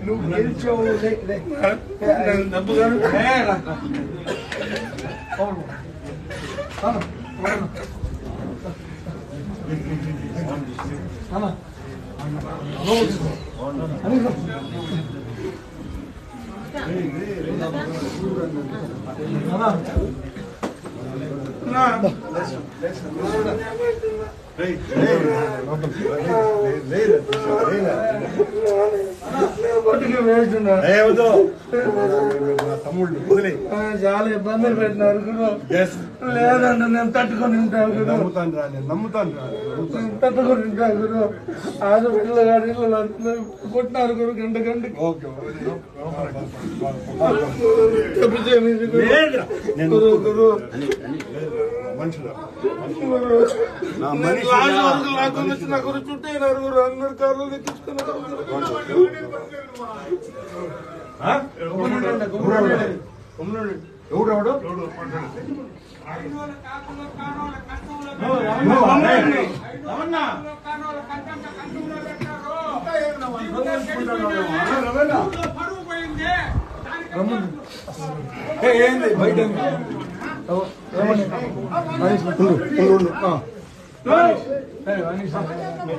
నువ్వు గెలిచావు డబ్బు తమ్ముళ్ళు చాలా ఇబ్బందులు పెట్టినారు లేదంటే నేను తట్టుకొని ఉంటాను నమ్ముతాను రా నేను నమ్ముతాను రా తట్టుకొని ఉంటాను గురు ఆడపిల్ల గారి కొట్టినారు గురు గంట గంటకి మనుషులు చుట్టూ అందరు కార్లు ఎక్కించుకున్నారు ఎవడు ఏంది బయట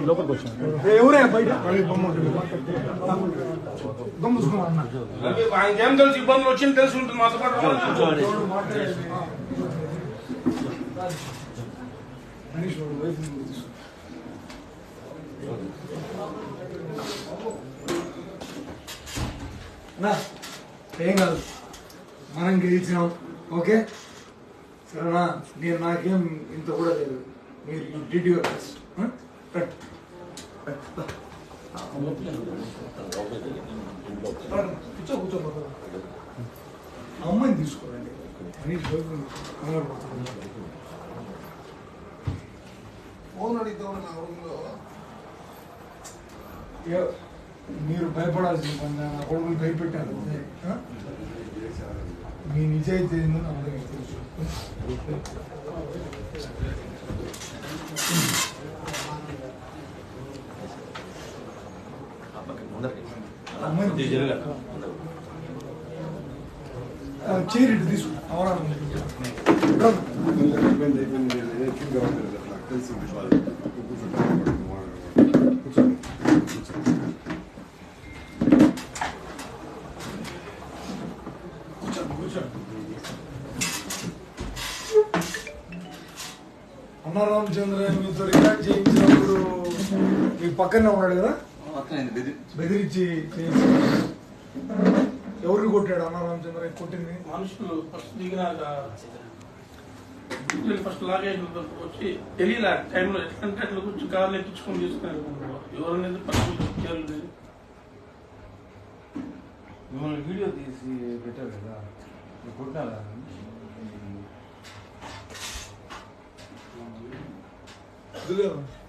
లోపలికి వచ్చాను ఎవరే బయట ఏం తెలుసు ఇబ్బందులు వచ్చింది తెలిసి ఉంటుంది మాతో పాటు ఏం కాదు మనం గెలిచినాం ఓకే సరేనా నేను నాకేం ఇంత కూడా లేదు మీరు యూ డిడ్ యువర్ బెస్ట్ కూర్చో అమ్మాయిని తీసుకోరండి ఫోన్ అడిగితే నా రూమ్లో మీరు భయపడాల్సిన పని నా కొడుకులు భయపెట్టారు మీ నిజాయితీ ఏందో నా అందరికీ తెలుసు చేరిట్టు తీసుకు అన్నారామచంద్ర మీతో రికార్డ్ చేయించినప్పుడు మీ పక్కనే ఉన్నాడు కదా బెదిరించి ఎవరిని కొట్టాడు అన్నారామచంద్ర కొట్టింది మనుషులు ఫస్ట్ దిగినాక ఫస్ట్ లాగే వచ్చి తెలియలే టైంలో ఎట్లంటే అట్లా కూర్చొని కార్లు ఎక్కించుకొని తీసుకున్నారు ఎవరనేది ఫస్ట్ మిమ్మల్ని వీడియో తీసి పెట్టారు కదా కొట్టినారా Beleza.